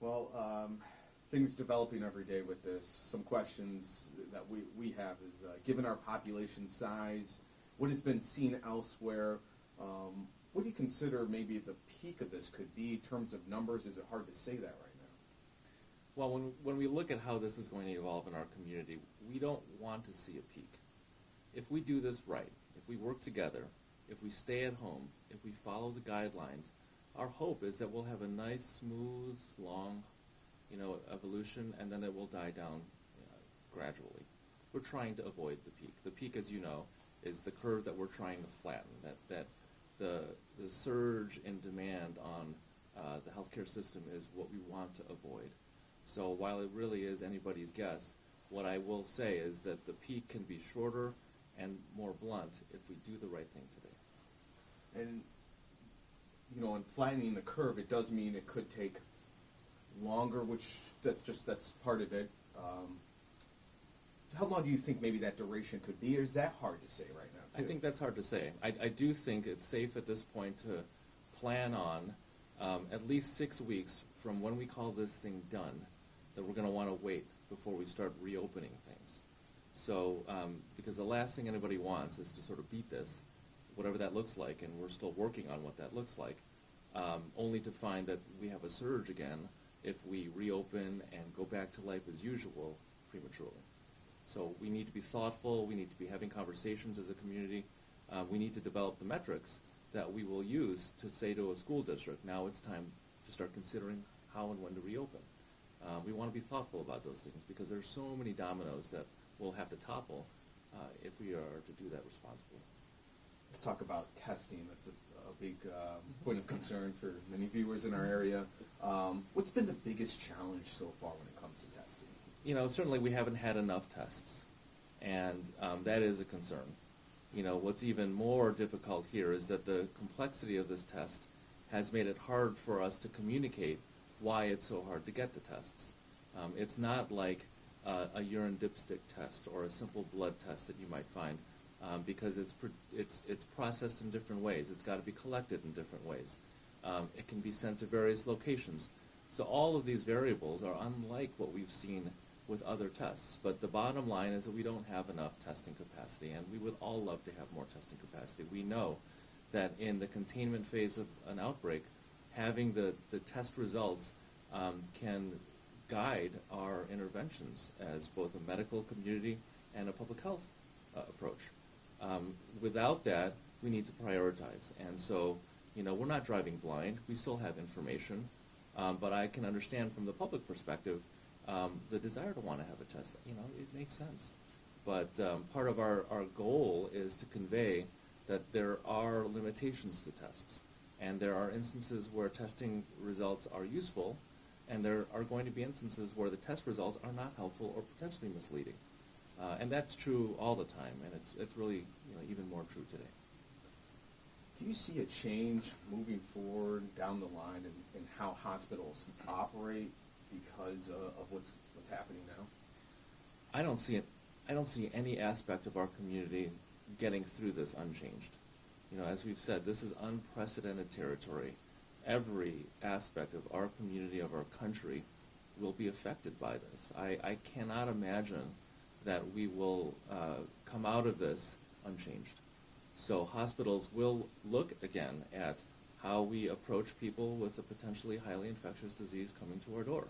Well, things developing every day with this. Some questions that we have is, given our population size, what has been seen elsewhere, what do you consider maybe the peak of this could be in terms of numbers? Is it hard to say that right now? Well, when we look at how this is going to evolve in our community, we don't want to see a peak. If we do this right, if we work together, if we stay at home, if we follow the guidelines, our hope is that we'll have a nice, smooth, long, evolution, and then it will die down gradually. We're trying to avoid the peak. The peak, as you know, is the curve that we're trying to flatten, that the surge in demand on the healthcare system is what we want to avoid. So while it really is anybody's guess, what I will say is that the peak can be shorter and more blunt if we do the right thing today. And, in flattening the curve, it does mean it could take longer, which that's part of it. How long do you think maybe that duration could be, or is that hard to say right now, too? I think that's hard to say. I do think it's safe at this point to plan on at least 6 weeks from when we call this thing done, that we're going to want to wait before we start reopening things. So, because the last thing anybody wants is to sort of beat this, whatever that looks like, and we're still working on what that looks like, only to find that we have a surge again if we reopen and go back to life as usual prematurely. So we need to be thoughtful, we need to be having conversations as a community, we need to develop the metrics that we will use to say to a school district, now it's time to start considering how and when to reopen. We want to be thoughtful about those things because there's so many dominoes that we'll have to topple if we are to do that responsibly. Let's talk about testing. That's a big point of concern for many viewers in our area. What's been the biggest challenge so far when it comes to testing? Certainly we haven't had enough tests, and that is a concern. What's even more difficult here is that the complexity of this test has made it hard for us to communicate why it's so hard to get the tests. It's not like a urine dipstick test or a simple blood test that you might find, because it's processed in different ways. It's got to be collected in different ways. It can be sent to various locations. So all of these variables are unlike what we've seen with other tests. But the bottom line is that we don't have enough testing capacity, and we would all love to have more testing capacity. We know that in the containment phase of an outbreak, having the test results can guide our interventions as both a medical community and a public health approach. Without that, we need to prioritize. And so, we're not driving blind. We still have information. But I can understand from the public perspective the desire to want to have a test. It makes sense. But part of our goal is to convey that there are limitations to tests. And there are instances where testing results are useful, and there are going to be instances where the test results are not helpful or potentially misleading. And that's true all the time, and it's really even more true today. Do you see a change moving forward down the line in how hospitals operate because of what's happening now? I don't see any aspect of our community getting through this unchanged. As we've said, this is unprecedented territory. Every aspect of our community, of our country, will be affected by this. I cannot imagine that we will come out of this unchanged. So hospitals will look again at how we approach people with a potentially highly infectious disease coming to our door.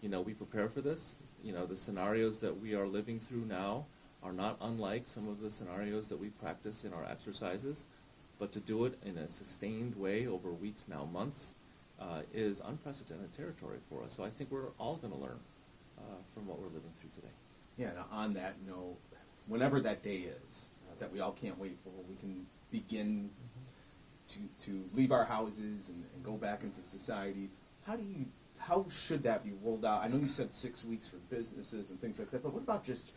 We prepare for this. The scenarios that we are living through now are not unlike some of the scenarios that we practice in our exercises, but to do it in a sustained way over weeks, now months, is unprecedented territory for us. So I think we're all going to learn from what we're living through today. Yeah, now on that note, whenever that day is, that we all can't wait for, we can begin to leave our houses and go back into society. How should that be rolled out? I know you said 6 weeks for businesses and things like that, but what about just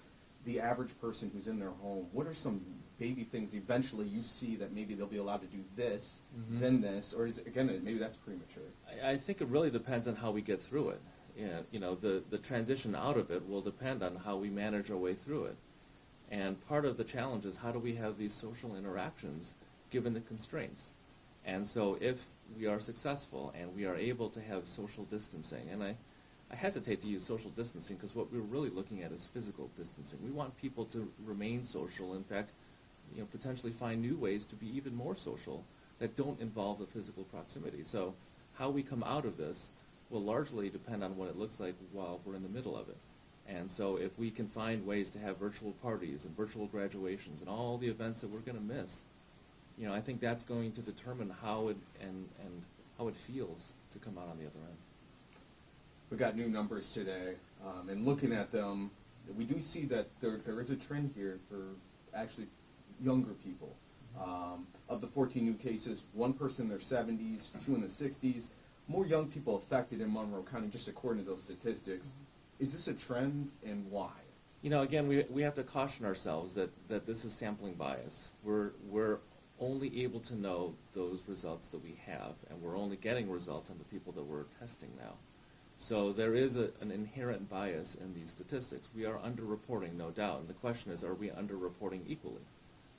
the average person who's in their home? What are some baby things eventually you see that maybe they'll be allowed to do this, then this, or is it, again, maybe that's premature? I think it really depends on how we get through it. The transition out of it will depend on how we manage our way through it. And part of the challenge is how do we have these social interactions given the constraints? And so if we are successful and we are able to have social distancing, and I hesitate to use social distancing because what we're really looking at is physical distancing. We want people to remain social. In fact, potentially find new ways to be even more social that don't involve the physical proximity. So how we come out of this will largely depend on what it looks like while we're in the middle of it. And so if we can find ways to have virtual parties and virtual graduations and all the events that we're going to miss, I think that's going to determine how it and how it feels to come out on the other end. We got new numbers today, and looking at them, we do see that there is a trend here for actually younger people. Of the 14 new cases, one person in their 70s, two in the 60s, more young people affected in Monroe County, just according to those statistics. Is this a trend, and why? Again, we have to caution ourselves that this is sampling bias. We're only able to know those results that we have, and we're only getting results on the people that we're testing now. So there is an inherent bias in these statistics. We are underreporting, no doubt, and the question is, are we underreporting equally?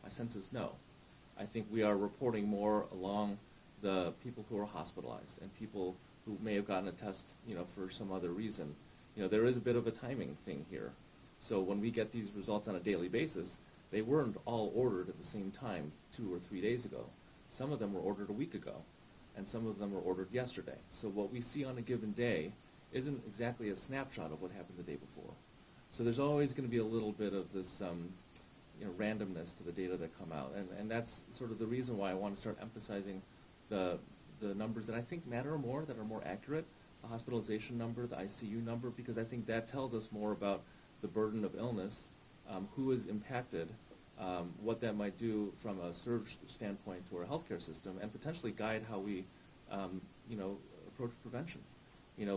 My sense is no. I think we are reporting more along the people who are hospitalized and people who may have gotten a test, for some other reason. There is a bit of a timing thing here. So when we get these results on a daily basis, they weren't all ordered at the same time 2 or 3 days ago. Some of them were ordered a week ago, and some of them were ordered yesterday. So what we see on a given day isn't exactly a snapshot of what happened the day before. So there's always going to be a little bit of this randomness to the data that come out. And that's sort of the reason why I want to start emphasizing the numbers that I think matter more, that are more accurate, the hospitalization number, the ICU number, because I think that tells us more about the burden of illness, who is impacted, what that might do from a surge standpoint to our healthcare system, and potentially guide how we approach prevention.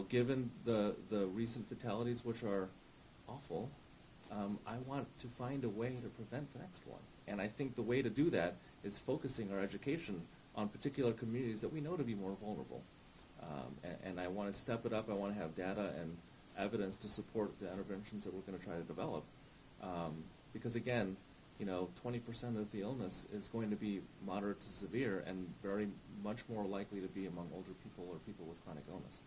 Given the recent fatalities, which are awful, I want to find a way to prevent the next one. And I think the way to do that is focusing our education on particular communities that we know to be more vulnerable. And I want to step it up. I want to have data and evidence to support the interventions that we're going to try to develop. Because again, 20% of the illness is going to be moderate to severe and very much more likely to be among older people or people with chronic illness.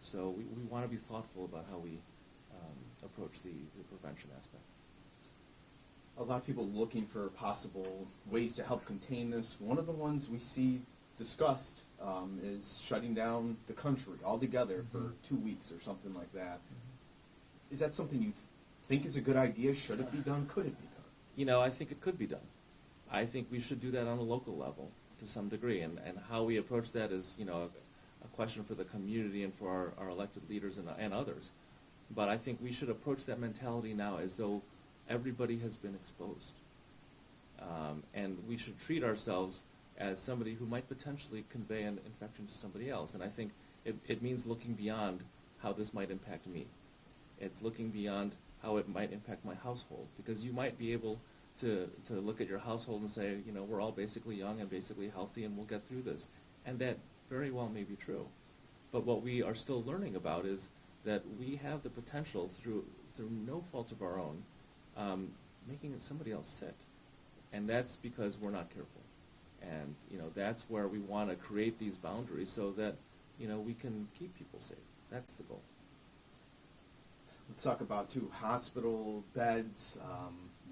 So we want to be thoughtful about how we approach the prevention aspect. A lot of people looking for possible ways to help contain this. One of the ones we see discussed is shutting down the country altogether for 2 weeks or something like that. Is that something you think is a good idea? Should it be done? Could it be done? I think it could be done. I think we should do that on a local level to some degree, and how we approach that is, a question for the community and for our elected leaders and others. But I think we should approach that mentality now as though everybody has been exposed. And we should treat ourselves as somebody who might potentially convey an infection to somebody else. And I think it means looking beyond how this might impact me. It's looking beyond how it might impact my household. Because you might be able to look at your household and say, we're all basically young and basically healthy and we'll get through this. And that very well may be true. But what we are still learning about is that we have the potential, through no fault of our own, making somebody else sick. And that's because we're not careful. And, that's where we want to create these boundaries so that, we can keep people safe. That's the goal. Let's talk about, too, hospital beds.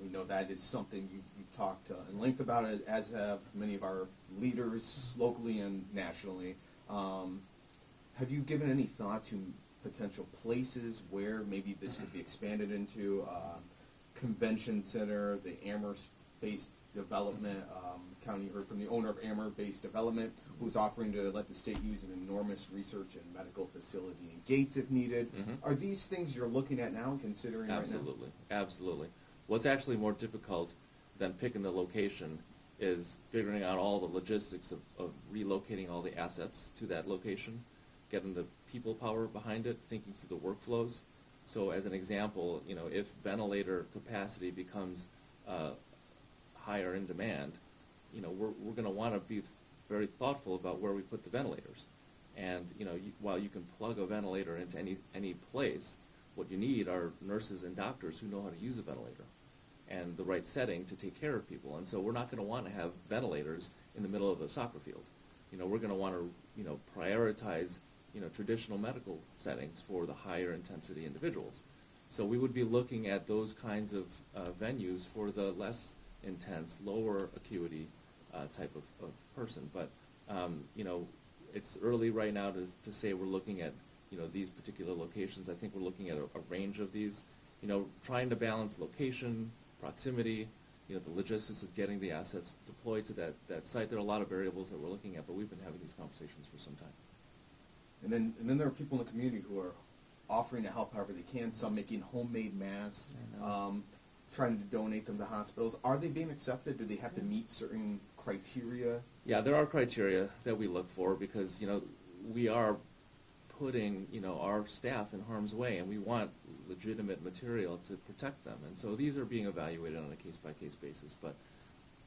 We know that is something you've talked in length about, it, as have many of our leaders locally and nationally. Have you given any thought to potential places where maybe this could be expanded into? Convention center, the Amherst-based development. County heard from the owner of Amherst-based development, who's offering to let the state use an enormous research and medical facility in Gates if needed. Are these things you're looking at now and considering Absolutely. right now? Absolutely. What's actually more difficult than picking the location is figuring out all the logistics of relocating all the assets to that location, getting the people power behind it, thinking through the workflows. So as an example, if ventilator capacity becomes higher in demand, we're going to want to be very thoughtful about where we put the ventilators. And, while you can plug a ventilator into any place, what you need are nurses and doctors who know how to use a ventilator and the right setting to take care of people. And so we're not going to want to have ventilators in the middle of a soccer field. we're going to want to, prioritize, traditional medical settings for the higher intensity individuals. So we would be looking at those kinds of venues for the less intense, lower acuity type of person. But, it's early right now to say we're looking at, these particular locations. I think we're looking at a range of these, trying to balance location, proximity, the logistics of getting the assets deployed to that site. There are a lot of variables that we're looking at, but we've been having these conversations for some time. And then there are people in the community who are offering to help however they can, some making homemade masks, trying to donate them to hospitals. Are they being accepted? Do they have to meet certain criteria? Yeah, there are criteria that we look for because, we are putting, our staff in harm's way, and we want legitimate material to protect them. And so these are being evaluated on a case-by-case basis. But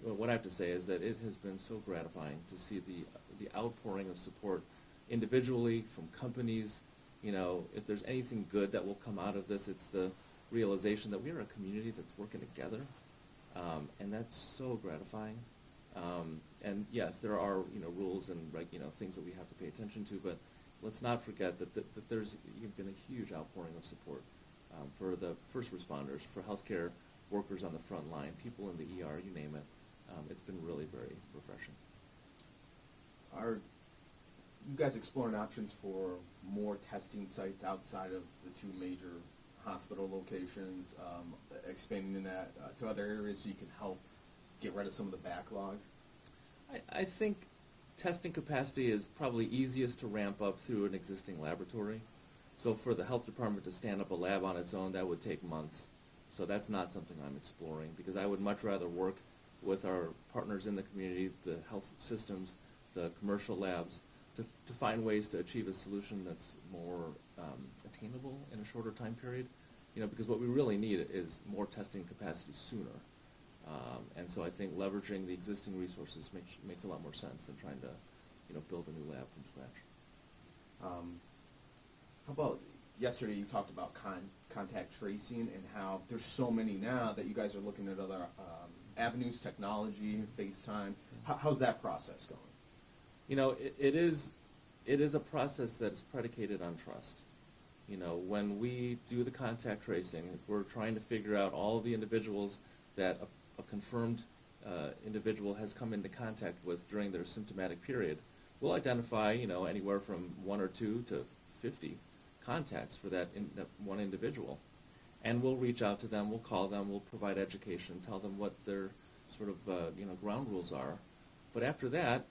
what I have to say is that it has been so gratifying to see the outpouring of support individually from companies. If there's anything good that will come out of this, it's the realization that we are a community that's working together, and that's so gratifying. And yes, there are rules and things that we have to pay attention to, but let's not forget that there's been a huge outpouring of support for the first responders, for healthcare workers on the front line, people in the ER, you name it. It's been really very refreshing. Are you guys exploring options for more testing sites outside of the two major hospital locations, expanding that to other areas so you can help get rid of some of the backlog? I think testing capacity is probably easiest to ramp up through an existing laboratory. So for the health department to stand up a lab on its own, that would take months. So that's not something I'm exploring, because I would much rather work with our partners in the community, the health systems, the commercial labs, to find ways to achieve a solution that's more attainable in a shorter time period. Because what we really need is more testing capacity sooner. And so I think leveraging the existing resources makes a lot more sense than trying to, build a new lab from scratch. How about yesterday you talked about contact tracing and how there's so many now that you guys are looking at other avenues, technology, FaceTime. How's that process going? It is a process that is predicated on trust. When we do the contact tracing, if we're trying to figure out all of the individuals that a confirmed individual has come into contact with during their symptomatic period, we'll identify, anywhere from 1 or 2 to 50 contacts for that one individual. And we'll reach out to them, we'll call them, we'll provide education, tell them what their sort of, ground rules are. But after that,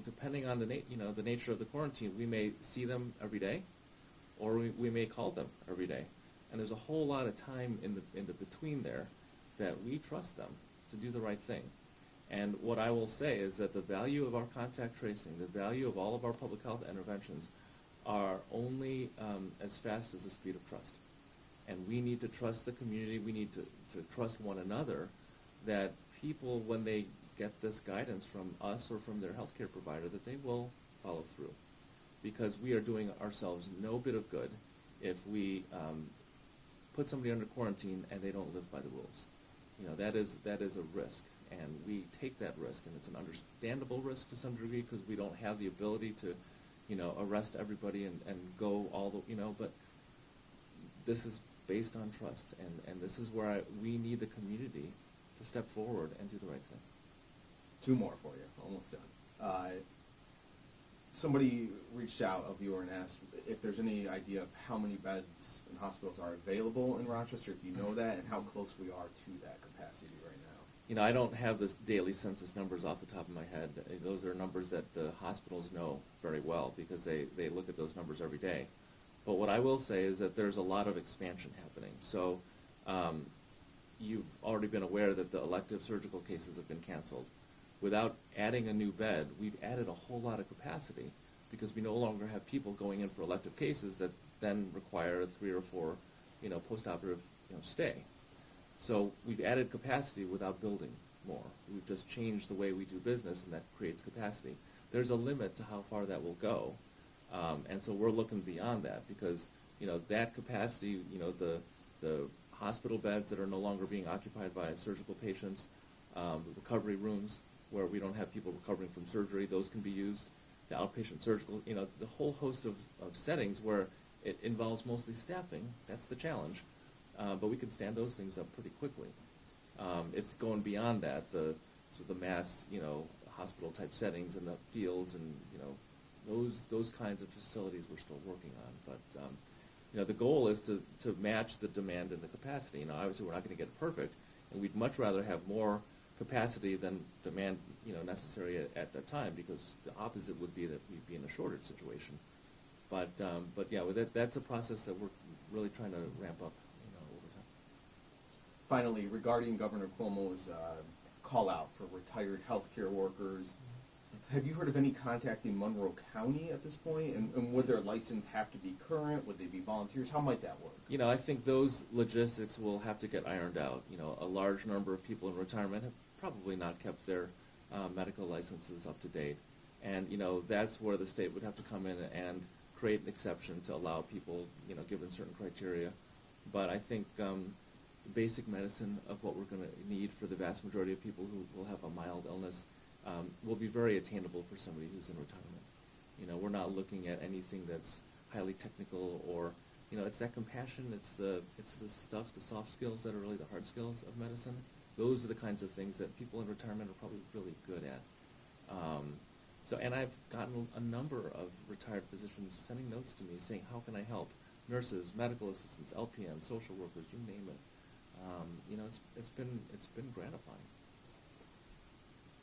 depending on the nature of the quarantine, we may see them every day, or we may call them every day. And there's a whole lot of time in the between there that we trust them to do the right thing. And what I will say is that the value of our contact tracing, the value of all of our public health interventions are only as fast as the speed of trust. And we need to trust the community, we need to trust one another, that people, when they get this guidance from us or from their healthcare provider, that they will follow through. Because we are doing ourselves no bit of good if we put somebody under quarantine and they don't live by the rules. That is a risk, and we take that risk, and it's an understandable risk to some degree because we don't have the ability to, arrest everybody and go all the, but this is based on trust, and this is where we need the community to step forward and do the right thing. 2 more for you, almost done. Somebody reached out, a viewer, and asked if there's any idea of how many beds in hospitals are available in Rochester, if you know that, and how close we are to that capacity right now. I don't have the daily census numbers off the top of my head. Those are numbers that the hospitals know very well because they look at those numbers every day. But what I will say is that there's a lot of expansion happening. So you've already been aware that the elective surgical cases have been canceled. Without adding a new bed, we've added a whole lot of capacity because we no longer have people going in for elective cases that then require a 3 or 4, postoperative, stay. So we've added capacity without building more. We've just changed the way we do business, and that creates capacity. There's a limit to how far that will go, and so we're looking beyond that because, that capacity, the hospital beds that are no longer being occupied by surgical patients, the recovery rooms where we don't have people recovering from surgery, those can be used. to outpatient surgical, the whole host of settings where it involves mostly staffing. That's the challenge. But we can stand those things up pretty quickly. It's going beyond that, the mass, hospital type settings in the fields and, those kinds of facilities we're still working on. But, the goal is to match the demand and the capacity. Obviously we're not going to get it perfect, and we'd much rather have more capacity than demand, necessary at that time, because the opposite would be that we'd be in a shortage situation. But yeah, that's a process that we're really trying to ramp up, over time. Finally, regarding Governor Cuomo's call out for retired healthcare workers, have you heard of any contacting Monroe County at this point? And would their license have to be current? Would they be volunteers? How might that work? I think those logistics will have to get ironed out. A large number of people in retirement have probably not kept their medical licenses up to date. And, that's where the state would have to come in and create an exception to allow people, given certain criteria. But I think basic medicine of what we're going to need for the vast majority of people who will have a mild illness will be very attainable for somebody who's in retirement. We're not looking at anything that's highly technical or, it's that compassion, it's the stuff, the soft skills that are really the hard skills of medicine. Those are the kinds of things that people in retirement are probably really good at. And I've gotten a number of retired physicians sending notes to me saying, how can I help? Nurses, medical assistants, LPNs, social workers, you name it. It's been gratifying.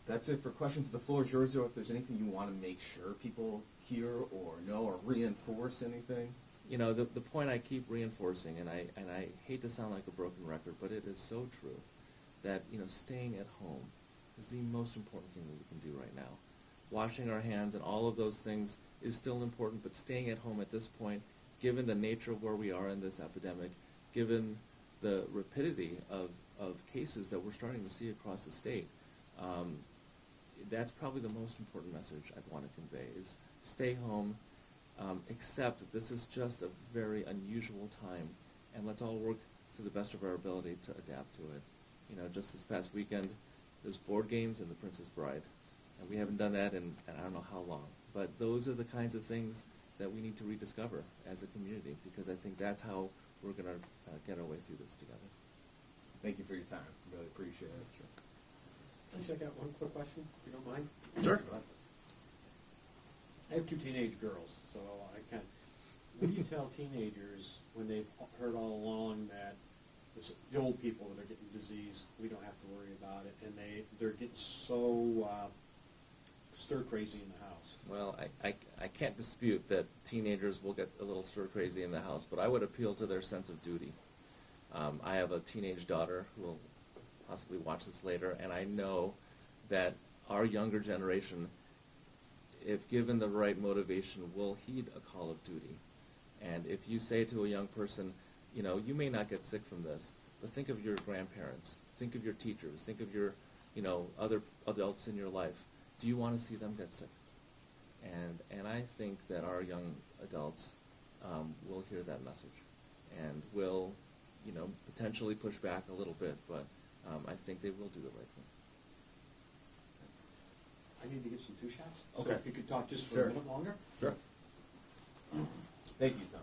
That's it for questions. The floor is yours, though. If there's anything you want to make sure people hear or know or reinforce anything. The point I keep reinforcing, and I hate to sound like a broken record, but it is so true, that staying at home is the most important thing that we can do right now. Washing our hands and all of those things is still important, but staying at home at this point, given the nature of where we are in this epidemic, given the rapidity of cases that we're starting to see across the state, that's probably the most important message I'd want to convey, is stay home, accept that this is just a very unusual time, and let's all work to the best of our ability to adapt to it. Just this past weekend, there's board games and The Princess Bride, and we haven't done that in I don't know how long. But those are the kinds of things that we need to rediscover as a community, because I think that's how we're going to get our way through this together. Thank you for your time. Really appreciate it. Sure. Actually, I got one quick question, if you don't mind. Sure. I have two teenage girls, so I can. What do you tell teenagers when they've heard all along that the old people that are getting disease, we don't have to worry about it, and they're getting so stir crazy in the house? Well, I can't dispute that teenagers will get a little stir crazy in the house, but I would appeal to their sense of duty. I have a teenage daughter who will possibly watch this later, and I know that our younger generation, if given the right motivation, will heed a call of duty. And if you say to a young person, you may not get sick from this, but think of your grandparents, think of your teachers, think of your, other adults in your life. Do you want to see them get sick? And I think that our young adults will hear that message and will, potentially push back a little bit, but I think they will do the right thing. I need to get some 2 shots. Okay. So if you could talk just for Sure. a minute longer. Sure. Thank you, Tom.